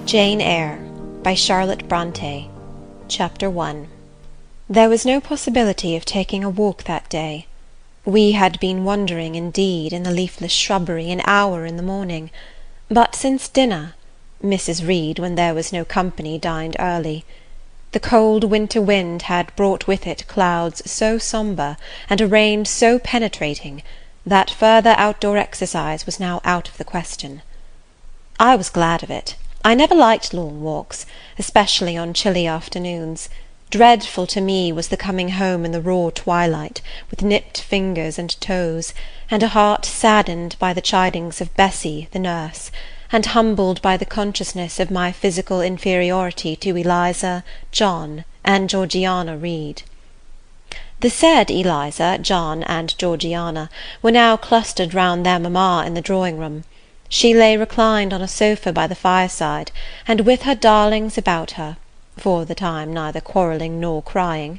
Jane Eyre by Charlotte Bronte. Chapter 1. There was no possibility of taking a walk that day. We had been wandering, indeed, in the leafless shrubbery an hour in the morning, but since dinner Mrs. Reed, when there was no company, dined early. The cold winter wind had brought with it clouds so sombre, and a rain so penetrating, that further outdoor exercise was now out of the question. I was glad of it. I never liked long walks, especially on chilly afternoons. Dreadful to me was the coming home in the raw twilight, with nipped fingers and toes, and a heart saddened by the chidings of Bessie, the nurse, and humbled by the consciousness of my physical inferiority to Eliza, John, and Georgiana Reed. The said Eliza, John, and Georgiana were now clustered round their mamma in the drawing-room. She lay reclined on a sofa by the fireside, and with her darlings about her, for the time neither quarrelling nor crying,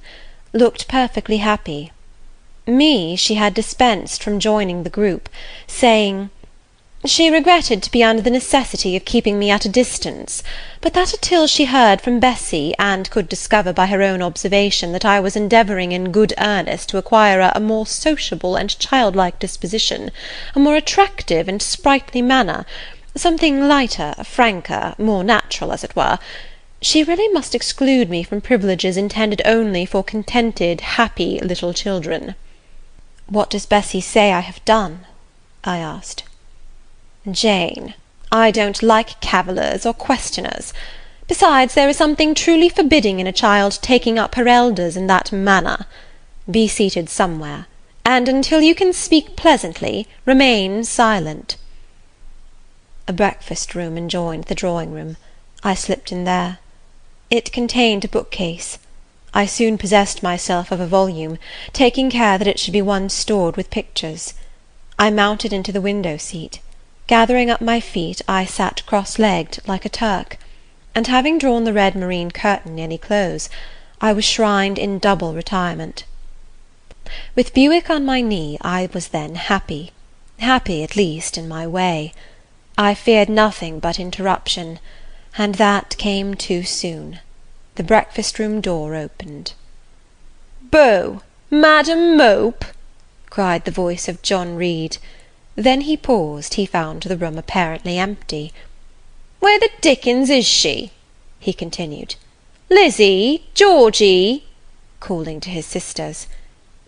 looked perfectly happy. Me she had dispensed from joining the group, saying, "She regretted to be under the necessity of keeping me at a distance, but that until she heard from Bessie, and could discover by her own observation that I was endeavouring in good earnest to acquire a more sociable and childlike disposition, a more attractive and sprightly manner, something lighter, franker, more natural, as it were, she really must exclude me from privileges intended only for contented, happy little children." "What does Bessie say I have done?" I asked. "Jane, I don't like cavillers or questioners. Besides, there is something truly forbidding in a child taking up her elders in that manner. Be seated somewhere, and until you can speak pleasantly, remain silent." A breakfast-room adjoined the drawing-room. I slipped in there. It contained a bookcase. I soon possessed myself of a volume, taking care that it should be one stored with pictures. I mounted into the window-seat. Gathering up my feet, I sat cross-legged, like a Turk, and having drawn the red moreen curtain nearly close, I was shrined in double retirement. With Buick on my knee, I was then happy at least in my way. I feared nothing but interruption, and that came too soon. The breakfast-room door opened. "Bo! Madam Mope!" cried the voice of John Reed. Then he paused. He found the room apparently empty. "Where the dickens is she?" he continued. "Lizzie! Georgie!" calling to his sisters.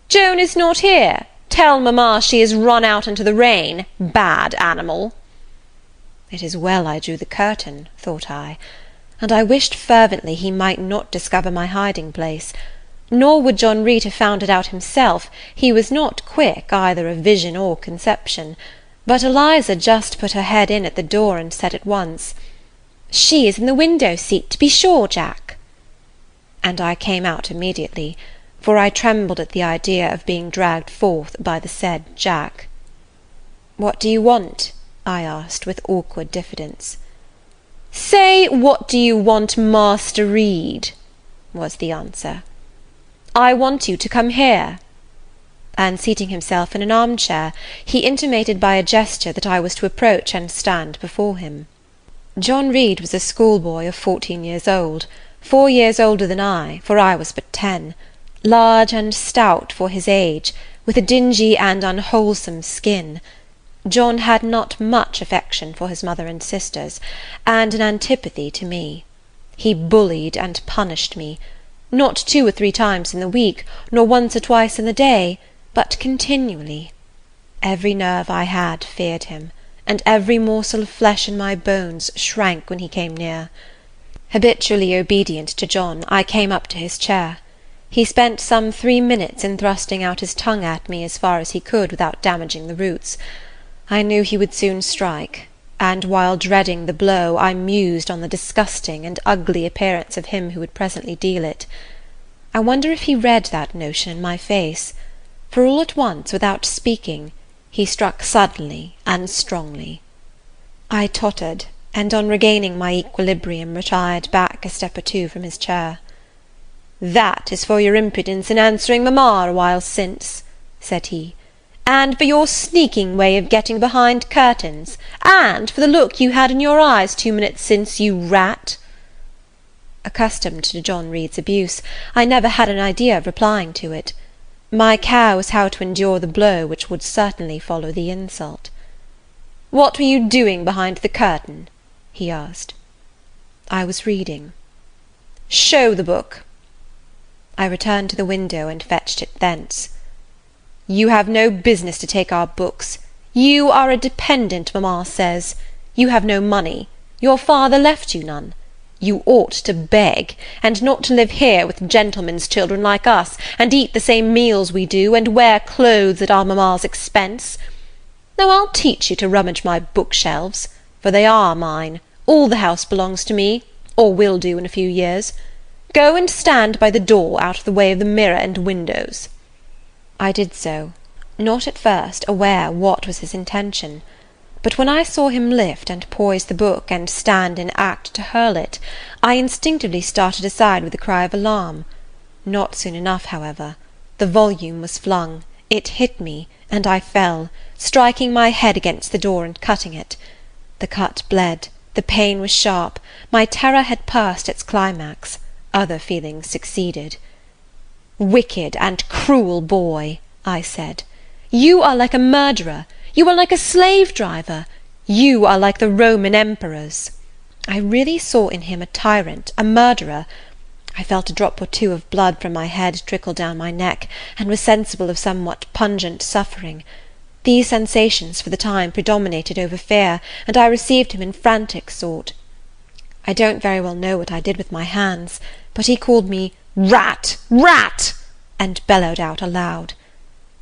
"Joan is not here. Tell mamma she is run out into the rain. Bad animal!" It is well I drew the curtain, thought I, and I wished fervently he might not discover my hiding-place. Nor would John Reed have found it out himself. He was not quick either of vision or conception. But Eliza just put her head in at the door, and said at once, "She is in the window-seat, to be sure, Jack." And I came out immediately, for I trembled at the idea of being dragged forth by the said Jack. "What do you want?" I asked, with awkward diffidence. "Say, what do you want, Master Reed?" was the answer. "I want you to come here." And seating himself in an arm-chair, he intimated by a gesture that I was to approach and stand before him. John Reed was a schoolboy of 14 years old, 4 years older than I, for I was but 10, large and stout for his age, with a dingy and unwholesome skin. John had not much affection for his mother and sisters, and an antipathy to me. He bullied and punished me, not 2 or 3 times in the week, nor once or twice in the day, but continually. Every nerve I had feared him, and every morsel of flesh in my bones shrank when he came near. Habitually obedient to John, I came up to his chair. He spent some 3 minutes in thrusting out his tongue at me as far as he could without damaging the roots. I knew he would soon strike, and while dreading the blow, I mused on the disgusting and ugly appearance of him who would presently deal it. I wonder if he read that notion in my face, for all at once, without speaking, he struck suddenly and strongly. I tottered, and on regaining my equilibrium, retired back a step or 2 from his chair. "That is for your impudence in answering mamma a while since," said he, and for your sneaking way of getting behind curtains, and for the look you had in your eyes 2 minutes since, you rat." Accustomed to John Reed's abuse, I never had an idea of replying to it. My care was how to endure the blow which would certainly follow the insult. "What were you doing behind the curtain?" he asked. "I was reading." "Show the book." I returned to the window and fetched it thence. "You have no business to take our books. You are a dependent, mamma says. You have no money. Your father left you none. You ought to beg, and not to live here with gentlemen's children like us, and eat the same meals we do, and wear clothes at our mamma's expense. Now I'll teach you to rummage my bookshelves, for they are mine. All the house belongs to me, or will do in a few years. Go and stand by the door out of the way of the mirror and windows." I did so, not at first aware what was his intention; but when I saw him lift and poise the book, and stand in act to hurl it, I instinctively started aside with a cry of alarm. Not soon enough, however. The volume was flung, it hit me, and I fell, striking my head against the door and cutting it. The cut bled, the pain was sharp, my terror had passed its climax, other feelings succeeded. "Wicked and cruel boy," I said, "you are like a murderer, you are like a slave-driver, you are like the Roman emperors." I really saw in him a tyrant, a murderer. I felt a drop or two of blood from my head trickle down my neck, and was sensible of somewhat pungent suffering. These sensations for the time predominated over fear, and I received him in frantic sort. I don't very well know what I did with my hands, but he called me "Rat! Rat!" and bellowed out aloud.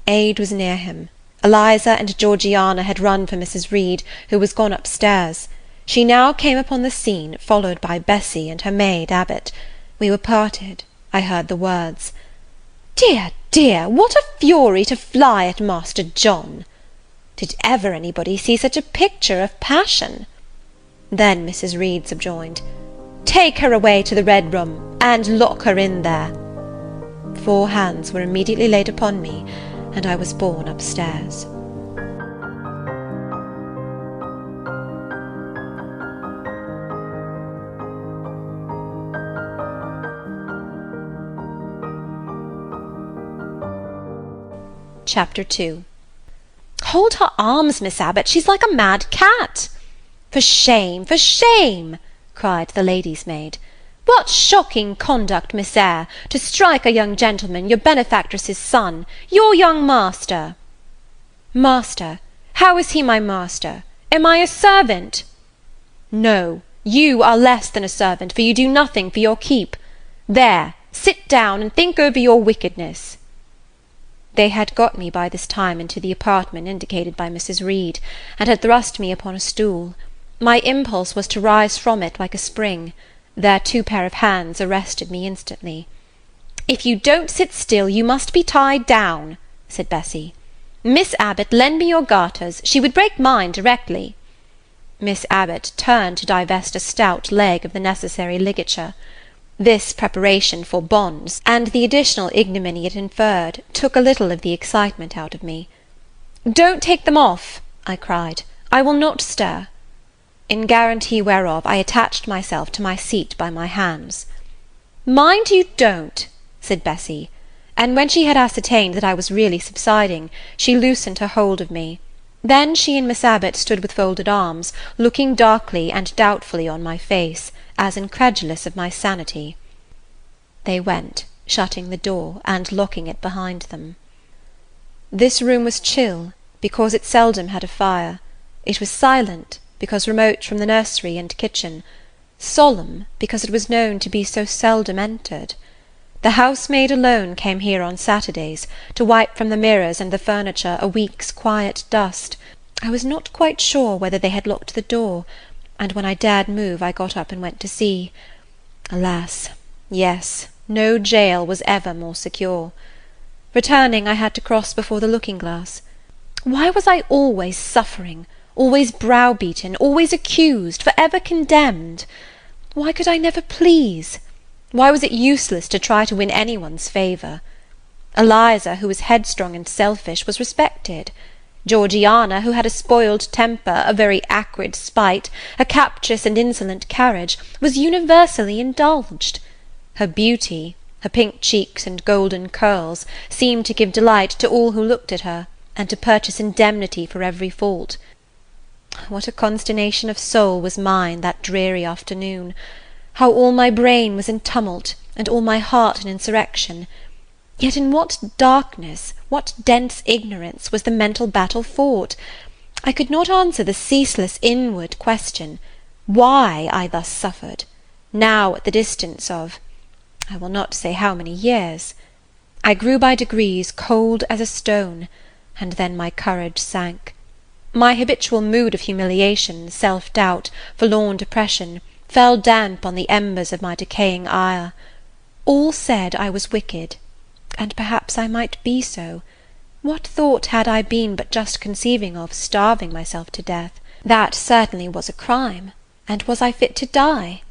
Aid was near him. Eliza and Georgiana had run for Mrs. Reed, who was gone upstairs. She now came upon the scene, followed by Bessy and her maid Abbot. We were parted. I heard the words, "Dear, dear, what a fury to fly at Master John! Did ever anybody see such a picture of passion?" Then Mrs. Reed subjoined, "Take her away to the Red Room, and lock her in there." 4 hands were immediately laid upon me, and I was borne upstairs. Chapter 2. "Hold her arms, Miss Abbot, she's like a mad cat." "For shame, for shame!" cried the lady's maid. "What shocking conduct, Miss Eyre, to strike a young gentleman, your benefactress's son, your young master." "Master? How is he my master? Am I a servant?" "No, you are less than a servant, for you do nothing for your keep. There, sit down, and think over your wickedness." They had got me by this time into the apartment indicated by Mrs. Reed, and had thrust me upon a stool. My impulse was to rise from it like a spring. Their 2 pair of hands arrested me instantly. "If you don't sit still, you must be tied down," said Bessy. "Miss Abbot, lend me your garters. She would break mine directly." Miss Abbot turned to divest a stout leg of the necessary ligature. This preparation for bonds, and the additional ignominy it inferred, took a little of the excitement out of me. "Don't take them off," I cried. "I will not stir." In guarantee whereof I attached myself to my seat by my hands. "Mind you don't," said Bessy, and when she had ascertained that I was really subsiding, she loosened her hold of me. Then she and Miss Abbot stood with folded arms, looking darkly and doubtfully on my face, as incredulous of my sanity. They went, shutting the door, and locking it behind them. This room was chill, because it seldom had a fire. It was silent, because remote from the nursery and kitchen; solemn, because it was known to be so seldom entered. The housemaid alone came here on Saturdays, to wipe from the mirrors and the furniture a week's quiet dust. I was not quite sure whether they had locked the door, and when I dared move, I got up and went to see. Alas, yes, no jail was ever more secure. Returning, I had to cross before the looking-glass. Why was I always suffering, always browbeaten, always accused, for ever condemned? Why could I never please? Why was it useless to try to win anyone's favour? Eliza, who was headstrong and selfish, was respected. Georgiana, who had a spoiled temper, a very acrid spite, a captious and insolent carriage, was universally indulged. Her beauty, her pink cheeks and golden curls, seemed to give delight to all who looked at her, and to purchase indemnity for every fault. What a consternation of soul was mine that dreary afternoon! How all my brain was in tumult, and all my heart in insurrection! Yet in what darkness, what dense ignorance, was the mental battle fought! I could not answer the ceaseless inward question, why I thus suffered, now at the distance of I will not say how many years. I grew by degrees cold as a stone, and then my courage sank. My habitual mood of humiliation, self-doubt, forlorn depression, fell damp on the embers of my decaying ire. All said I was wicked, and perhaps I might be so. What thought had I been but just conceiving of starving myself to death? That certainly was a crime, and was I fit to die?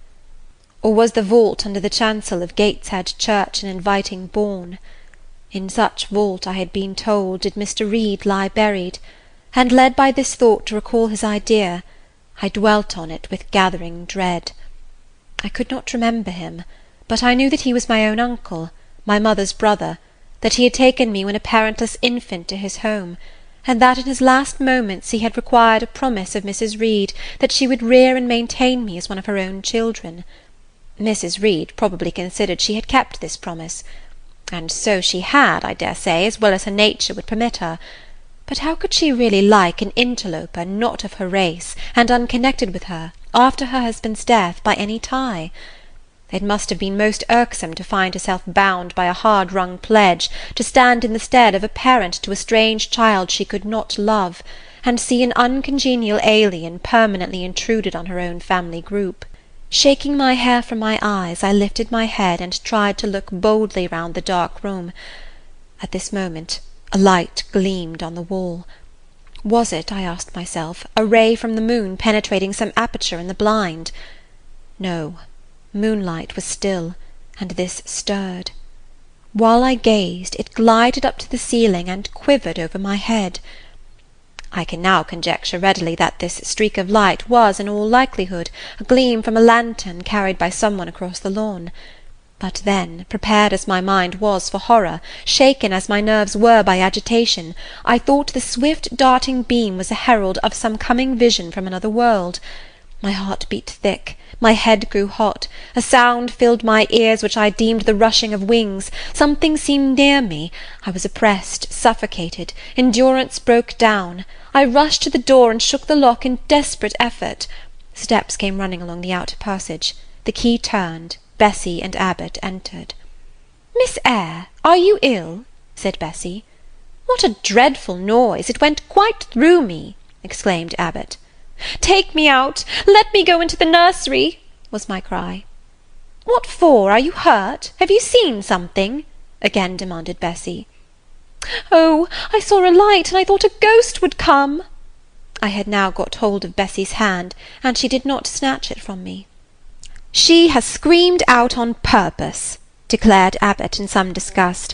Or was the vault under the chancel of Gateshead Church an inviting bourne? In such vault, I had been told, did Mr. Reed lie buried, and led by this thought to recall his idea, I dwelt on it with gathering dread. I could not remember him, but I knew that he was my own uncle, my mother's brother, that he had taken me when a parentless infant to his home, and that in his last moments he had required a promise of Mrs. Reed that she would rear and maintain me as one of her own children. Mrs. Reed probably considered she had kept this promise, and so she had, I dare say, as well as her nature would permit her. But how could she really like an interloper not of her race, and unconnected with her, after her husband's death, by any tie? It must have been most irksome to find herself bound by a hard-wrung pledge to stand in the stead of a parent to a strange child she could not love, and see an uncongenial alien permanently intruded on her own family group. Shaking my hair from my eyes, I lifted my head and tried to look boldly round the dark room. At this moment a light gleamed on the wall. Was it, I asked myself, a ray from the moon penetrating some aperture in the blind? No. Moonlight was still, and this stirred. While I gazed, it glided up to the ceiling and quivered over my head. I can now conjecture readily that this streak of light was, in all likelihood, a gleam from a lantern carried by some one across the lawn. But then, prepared as my mind was for horror, shaken as my nerves were by agitation, I thought the swift darting beam was a herald of some coming vision from another world. My heart beat thick, my head grew hot, a sound filled my ears which I deemed the rushing of wings. Something seemed near me. I was oppressed, suffocated, endurance broke down. I rushed to the door and shook the lock in desperate effort. Steps came running along the outer passage. The key turned. Bessie and Abbot entered. "Miss Eyre, are you ill?" said Bessie. "What a dreadful noise! It went quite through me," exclaimed Abbot. "Take me out! Let me go into the nursery!" was my cry. "What for? Are you hurt? Have you seen something?" again demanded Bessie. "Oh, I saw a light, and I thought a ghost would come." I had now got hold of Bessie's hand, and she did not snatch it from me. "She has screamed out on purpose," declared Abbot in some disgust.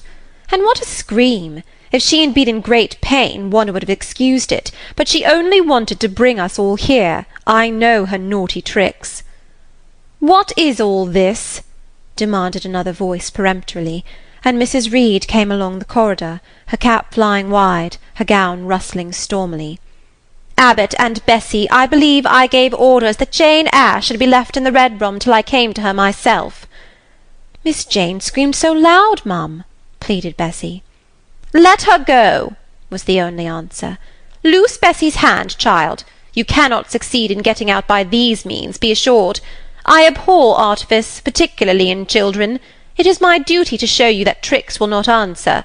"And what a scream! If she had been in great pain, one would have excused it, but she only wanted to bring us all here. I know her naughty tricks." "What is all this?" demanded another voice peremptorily, and Mrs. Reed came along the corridor, her cap flying wide, her gown rustling stormily. "Abbot and Bessie, I believe I gave orders that Jane Eyre should be left in the Red Room till I came to her myself." "Miss Jane screamed so loud, ma'am," pleaded Bessie. "Let her go," was the only answer. "Loose Bessie's hand, child. You cannot succeed in getting out by these means, be assured. I abhor artifice, particularly in children. It is my duty to show you that tricks will not answer.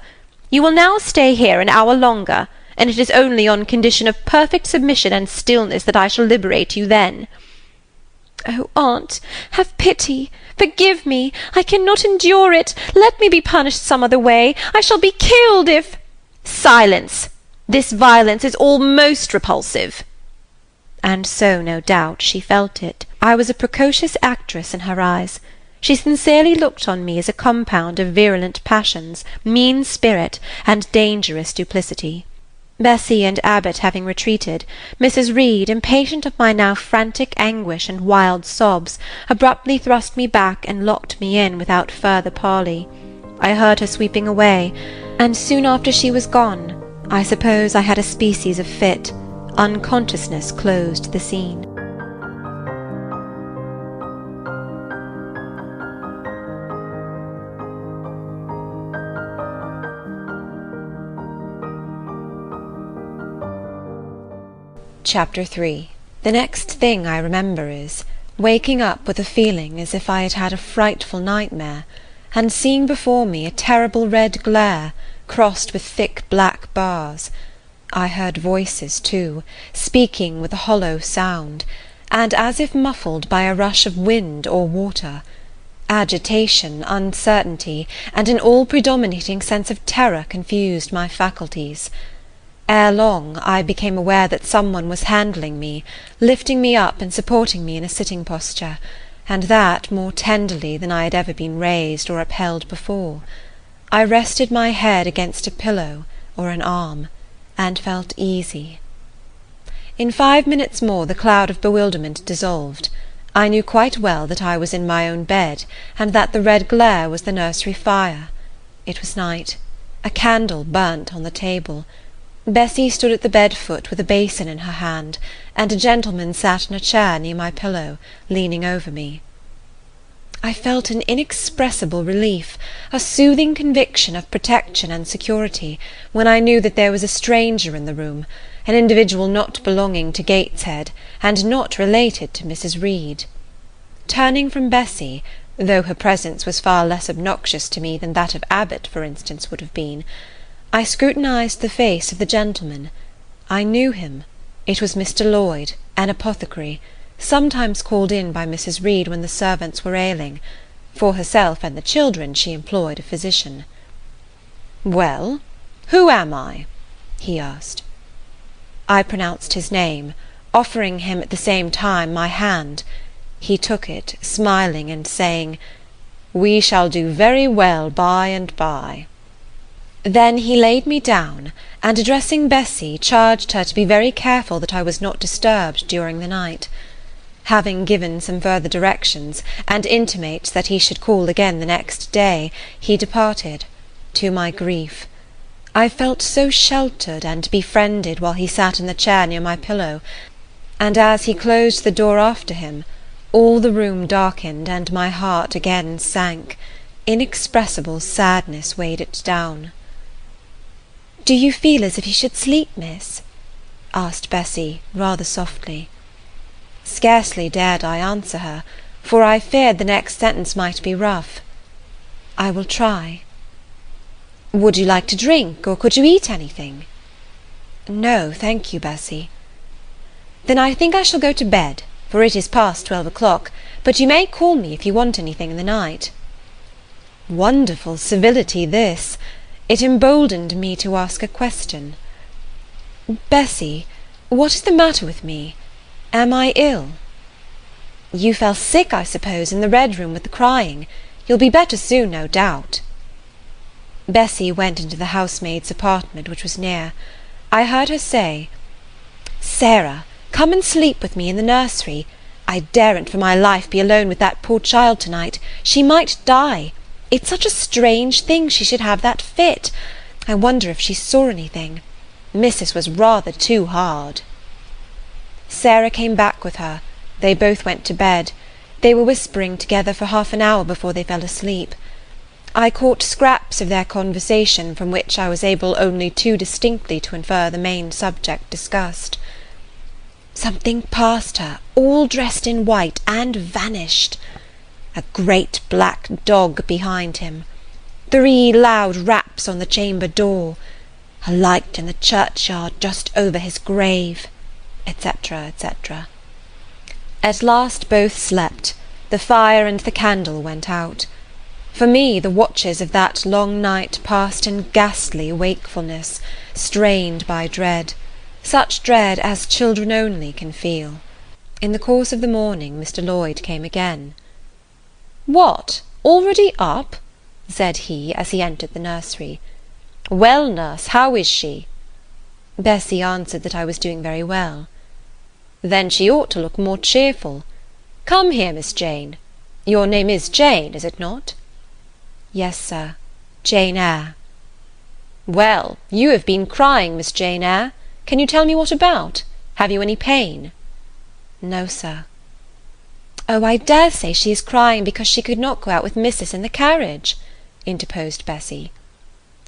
You will now stay here an hour longer, and it is only on condition of perfect submission and stillness that I shall liberate you then." "Oh, aunt, have pity! Forgive me! I cannot endure it! Let me be punished some other way! I shall be killed if—" "Silence! This violence is all most repulsive." And so, no doubt, she felt it. I was a precocious actress in her eyes. She sincerely looked on me as a compound of virulent passions, mean spirit, and dangerous duplicity. Bessy and Abbot having retreated, Mrs. Reed, impatient of my now frantic anguish and wild sobs, abruptly thrust me back and locked me in without further parley. I heard her sweeping away, and soon after she was gone, I suppose I had a species of fit. Unconsciousness closed the scene. Chapter 3. The next thing I remember is waking up with a feeling as if I had had a frightful nightmare, and seeing before me a terrible red glare, crossed with thick black bars. I heard voices, too, speaking with a hollow sound, and as if muffled by a rush of wind or water. Agitation, uncertainty, and an all-predominating sense of terror confused my faculties. Ere long I became aware that some one was handling me, lifting me up and supporting me in a sitting posture, and that more tenderly than I had ever been raised or upheld before. I rested my head against a pillow or an arm, and felt easy. In 5 minutes more the cloud of bewilderment dissolved. I knew quite well that I was in my own bed, and that the red glare was the nursery fire. It was night. A candle burnt on the table. Bessy stood at the bed-foot with a basin in her hand, and a gentleman sat in a chair near my pillow, leaning over me. I felt an inexpressible relief, a soothing conviction of protection and security, when I knew that there was a stranger in the room, an individual not belonging to Gateshead, and not related to Mrs. Reed. Turning from Bessy, though her presence was far less obnoxious to me than that of Abbot, for instance, would have been, I scrutinized the face of the gentleman. I knew him. It was Mr. Lloyd, an apothecary, sometimes called in by Mrs. Reed when the servants were ailing. For herself and the children she employed a physician. "Well, who am I?" he asked. I pronounced his name, offering him at the same time my hand. He took it, smiling and saying, "We shall do very well by and by." Then he laid me down, and addressing Bessy, charged her to be very careful that I was not disturbed during the night. Having given some further directions, and intimates that he should call again the next day, he departed, to my grief. I felt so sheltered and befriended while he sat in the chair near my pillow, and as he closed the door after him, all the room darkened, and my heart again sank. Inexpressible sadness weighed it down. "Do you feel as if you should sleep, miss?" asked Bessy, rather softly. Scarcely dared I answer her, for I feared the next sentence might be rough. "I will try." "Would you like to drink, or could you eat anything?" "No, thank you, Bessy." "Then I think I shall go to bed, for it is past 12 o'clock, but you may call me if you want anything in the night." Wonderful civility this! It emboldened me to ask a question. "Bessy, what is the matter with me? Am I ill?" "You fell sick, I suppose, in the red room with the crying. You'll be better soon, no doubt." Bessy went into the housemaid's apartment, which was near. I heard her say, "Sarah, come and sleep with me in the nursery. I daren't for my life be alone with that poor child to-night. She might die. It's such a strange thing she should have that fit. I wonder if she saw anything. Missus was rather too hard." Sarah came back with her. They both went to bed. They were whispering together for half an hour before they fell asleep. I caught scraps of their conversation, from which I was able only too distinctly to infer the main subject discussed. Something passed her, all dressed in white, and vanished. A great black dog behind him. 3 loud raps on the chamber door. A light in the churchyard just over his grave, etc., etc. At last both slept. The fire and the candle went out. For me the watches of that long night passed in ghastly wakefulness, strained by dread, such dread as children only can feel. In the course of the morning Mr. Lloyd came again. "What, already up?" said he, as he entered the nursery. "Well, nurse, how is she?" Bessie answered that I was doing very well. "Then she ought to look more cheerful. Come here, Miss Jane. Your name is Jane, is it not?" "Yes, sir, Jane Eyre." "Well, you have been crying, Miss Jane Eyre. Can you tell me what about? Have you any pain?" "No, sir." "Oh, I dare say she is crying because she could not go out with missus in the carriage," interposed Bessie.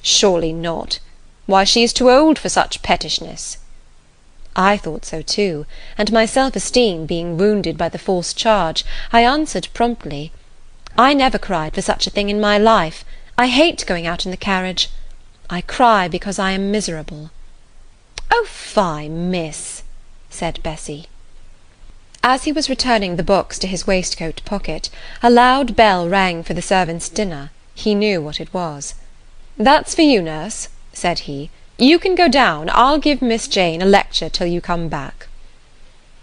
"Surely not. Why, she is too old for such pettishness." I thought so too, and my self-esteem being wounded by the false charge, I answered promptly, "I never cried for such a thing in my life. I hate going out in the carriage. I cry because I am miserable." "Oh, fie, miss," said Bessie. As he was returning the books to his waistcoat pocket, a loud bell rang for the servants' dinner. He knew what it was. "That's for you, nurse," said he. "You can go down. I'll give Miss Jane a lecture till you come back."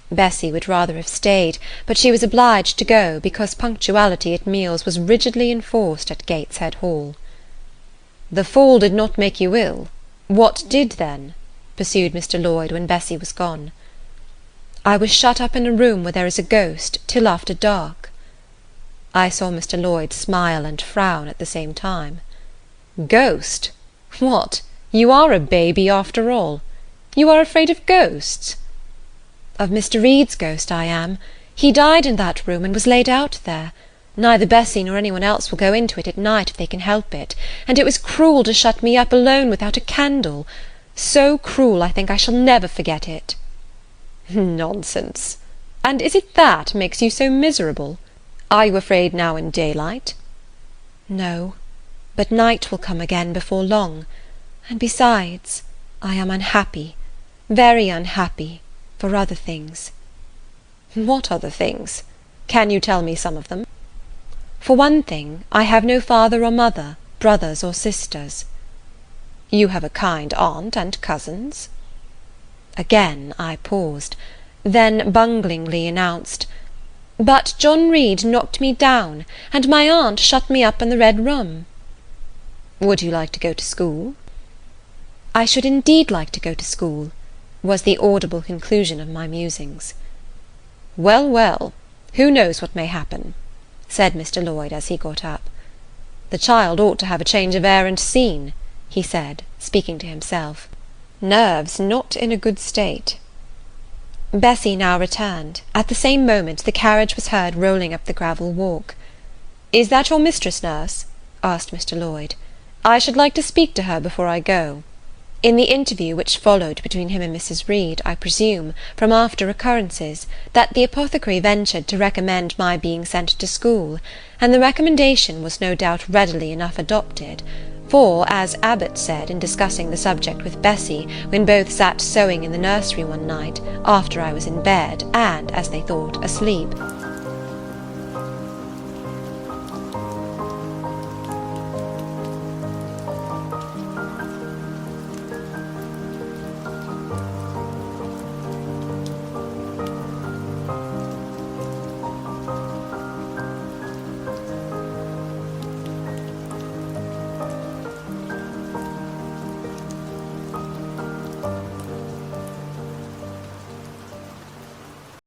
Bessie would rather have stayed, but she was obliged to go, because punctuality at meals was rigidly enforced at Gateshead Hall. "The fall did not make you ill. What did then?" pursued Mr. Lloyd when Bessie was gone. "I was shut up in a room where there is a ghost, till after dark." I saw Mr. Lloyd smile and frown at the same time. "Ghost? What, you are a baby after all. You are afraid of ghosts?" "Of Mr. Reed's ghost I am. He died in that room, and was laid out there. Neither Bessie nor any one else will go into it at night if they can help it, and it was cruel to shut me up alone without a candle. So cruel, I think I shall never forget it." "Nonsense! And is it that makes you so miserable? Are you afraid now in daylight?" "No, but night will come again before long, and besides, I am unhappy, very unhappy, for other things." "What other things? Can you tell me some of them?" "For one thing, I have no father or mother, brothers or sisters." "You have a kind aunt and cousins?" Again I paused, then bunglingly announced, "But John Reed knocked me down, and my aunt shut me up in the Red Room." "Would you like to go to school?" "I should indeed like to go to school," was the audible conclusion of my musings. "Well, well, who knows what may happen?" said Mr. Lloyd as he got up. "The child ought to have a change of air and scene," he said, speaking to himself. "Nerves not in a good state." Bessie now returned. At the same moment the carriage was heard rolling up the gravel walk. "Is that your mistress, nurse?" asked Mr. Lloyd. "I should like to speak to her before I go." In the interview which followed between him and Mrs. Reed, I presume, from after occurrences, that the apothecary ventured to recommend my being sent to school, and the recommendation was no doubt readily enough adopted; for, as Abbot said, in discussing the subject with Bessie, when both sat sewing in the nursery one night, after I was in bed, and, as they thought, asleep,